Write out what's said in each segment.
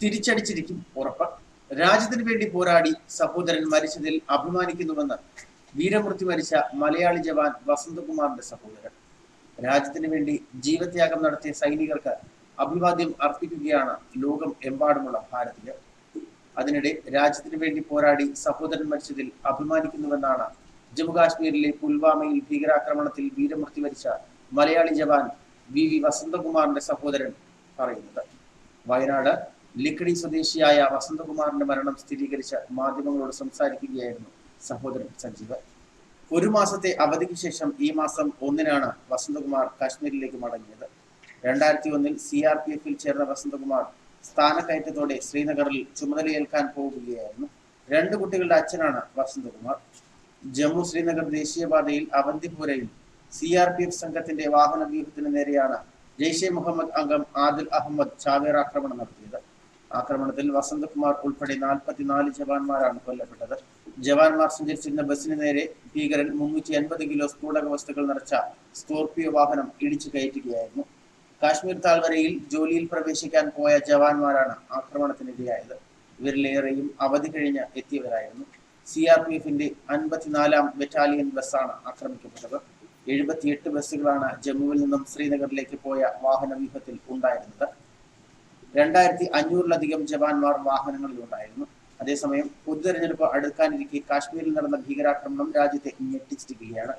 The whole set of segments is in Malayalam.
തിരിച്ചടിച്ചിരിക്കും ഉറപ്പ്. രാജ്യത്തിന് വേണ്ടി പോരാടി സഹോദരൻ മരിച്ചതിൽ അഭിമാനിക്കുന്നുവെന്ന് വീരമൃത്യു മരിച്ച മലയാളി ജവാൻ വസന്തകുമാറിന്റെ സഹോദരൻ. രാജ്യത്തിന് വേണ്ടി ജീവത്യാഗം നടത്തിയ സൈനികർക്ക് അഭിവാദ്യം അർപ്പിക്കുകയാണ് ലോകം എമ്പാടുമുള്ള ഭാരതീയർ. അതിനിടെ രാജ്യത്തിന് വേണ്ടി പോരാടി സഹോദരൻ മരിച്ചതിൽ അഭിമാനിക്കുന്നുവെന്നാണ് ജമ്മുകാശ്മീരിലെ പുൽവാമയിൽ ഭീകരാക്രമണത്തിൽ വീരമൃത്യു വരിച്ച മലയാളി ജവാൻ വി വസന്തകുമാറിന്റെ സഹോദരൻ പറയുന്നത്. വയനാട് ലിക്കടി സ്വദേശിയായ വസന്തകുമാറിന്റെ മരണം സ്ഥിരീകരിച്ച മാധ്യമങ്ങളോട് സംസാരിക്കുകയായിരുന്നു സഹോദരൻ സഞ്ജീവ്. ഒരു മാസത്തെ അവധിക്ക് ശേഷം ഈ മാസം 1-നാണ് വസന്തകുമാർ കാശ്മീരിലേക്ക് മടങ്ങിയത്. 2001-ൽ CRPF-ൽ ചേർന്ന വസന്തകുമാർ സ്ഥാനക്കയറ്റത്തോടെ ശ്രീനഗറിൽ ചുമതലയേൽക്കാൻ പോവുകയായിരുന്നു. 2 കുട്ടികളുടെ അച്ഛനാണ് വസന്തകുമാർ. ജമ്മു ശ്രീനഗർ ദേശീയപാതയിൽ അവന്തിപുരയിൽ CRPF സംഘത്തിന്റെ വാഹന വ്യൂഹത്തിന് നേരെയാണ് ജെയ്ഷെ മുഹമ്മദ് അംഗം ആദിൽ അഹമ്മദ് ചാവേർ ആക്രമണം നടത്തിയത്. ആക്രമണത്തിൽ വസന്തകുമാർ ഉൾപ്പെടെ 44 ജവാന്മാരാണ് കൊല്ലപ്പെട്ടത്. ജവാന്മാർ സഞ്ചരിച്ചിരുന്ന ബസിന് നേരെ ഭീകരൻ 350 കിലോ സ്ഫോടക വസ്തുക്കൾ നിറച്ച സ്കോർപിയോ വാഹനം ഇടിച്ചു കയറ്റുകയായിരുന്നു. കാശ്മീർ താഴ്വരയിൽ ജോലിയിൽ പ്രവേശിക്കാൻ പോയ ജവാന്മാരാണ് ആക്രമണത്തിനിരയായത്. ഇവരിലേറെയും അവധി കഴിഞ്ഞ് എത്തിയവരായിരുന്നു. CRPF-ന്റെ 54-ാം ബറ്റാലിയൻ ബസ്സാണ് ആക്രമിക്കപ്പെട്ടത്. 78 ബസ്സുകളാണ് ജമ്മുവിൽ നിന്നും ശ്രീനഗറിലേക്ക് പോയ വാഹന വ്യൂഹത്തിൽ ഉണ്ടായിരുന്നത്. 2500-ലധികം ജവാന്മാർ വാഹനങ്ങളിലുണ്ടായിരുന്നു. അതേസമയം പൊതുതെരഞ്ഞെടുപ്പ് അടുക്കാനിരിക്കെ കാശ്മീരിൽ നടന്ന ഭീകരാക്രമണം രാജ്യത്തെ ഞെട്ടിച്ചിരിക്കുകയാണ്.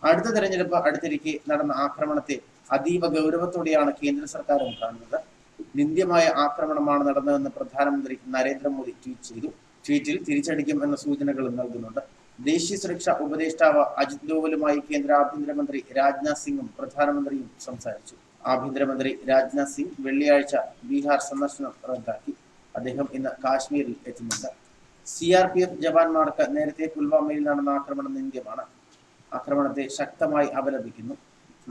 അടുത്ത തെരഞ്ഞെടുപ്പ് അടുത്തിരിക്കെ നടന്ന ആക്രമണത്തെ അതീവ ഗൗരവത്തോടെയാണ് കേന്ദ്ര സർക്കാരും കാണുന്നത്. നിന്ദ്യമായ ആക്രമണമാണ് നടന്നതെന്ന് പ്രധാനമന്ത്രി നരേന്ദ്രമോദി ട്വീറ്റ് ചെയ്തു. ട്വീറ്റിൽ തിരിച്ചടിക്കും എന്ന സൂചനകളും നൽകുന്നുണ്ട്. ദേശീയ സുരക്ഷാ ഉപദേഷ്ടാവ് അജിത് ഡോവലുമായി കേന്ദ്ര ആഭ്യന്തരമന്ത്രി രാജ്നാഥ് സിംഗും പ്രധാനമന്ത്രിയും സംസാരിച്ചു. ആഭ്യന്തരമന്ത്രി രാജ്നാഥ് സിംഗ് വെള്ളിയാഴ്ച ബീഹാർ സന്ദർശനം റദ്ദാക്കി. അദ്ദേഹം ഇന്ന് കാശ്മീരിൽ എത്തുന്നുണ്ട്. CRPF ജവാന്മാർക്ക് നേരത്തെ പുൽവാമയിൽ നടന്ന ആക്രമണം നിന്ദ്യമാണ്. ആക്രമണത്തെ ശക്തമായി അപലപിക്കുന്നു.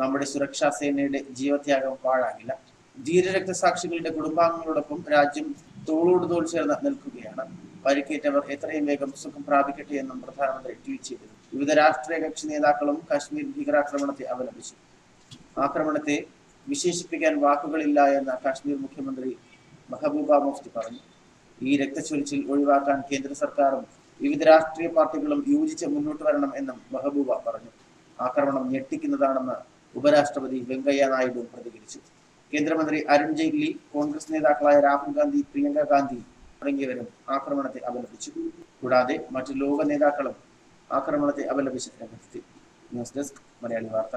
നമ്മുടെ സുരക്ഷാ സേനയുടെ ജീവത്യാഗം പാഴാകില്ല. ധീരരക്തസാക്ഷികളുടെ കുടുംബാംഗങ്ങളോടൊപ്പം രാജ്യം തോളോട് തോൾ ചേർന്ന് നിൽക്കുകയാണ്. പരിക്കേറ്റവർ എത്രയും വേഗം സുഖം പ്രാപിക്കട്ടെ എന്നും പ്രധാനമന്ത്രി ട്വീറ്റ് ചെയ്തിരുന്നു. വിവിധ രാഷ്ട്രീയ കക്ഷി നേതാക്കളും കാശ്മീർ ഭീകരാക്രമണത്തെ അപലപിച്ചു. ആക്രമണത്തെ വിശേഷിപ്പിക്കാൻ വാക്കുകളില്ല എന്ന് കാശ്മീർ മുഖ്യമന്ത്രി മെഹബൂബ മുഫ്തി പറഞ്ഞു. ഈ രക്തച്ചൊരിച്ചിൽ ഒഴിവാക്കാൻ കേന്ദ്ര സർക്കാരും വിവിധ രാഷ്ട്രീയ പാർട്ടികളും യോജിച്ച് മുന്നോട്ട് വരണം എന്നും മെഹബൂബ പറഞ്ഞു. ആക്രമണം ഞെട്ടിക്കുന്നതാണെന്ന് ഉപരാഷ്ട്രപതി വെങ്കയ്യ നായിഡു പ്രതികരിച്ചു. കേന്ദ്രമന്ത്രി അരുൺ ജെയ്റ്റ്ലി, കോൺഗ്രസ് നേതാക്കളായ രാഹുൽ ഗാന്ധി, പ്രിയങ്ക ഗാന്ധി തുടങ്ങിയവരും ആക്രമണത്തെ അപലപിച്ചു. കൂടാതെ മറ്റു ലോക നേതാക്കളും ആക്രമണത്തെ അപലപിച്ച് രംഗത്തെത്തി. ന്യൂസ് ഡെസ്ക് മലയാളി വാർത്ത.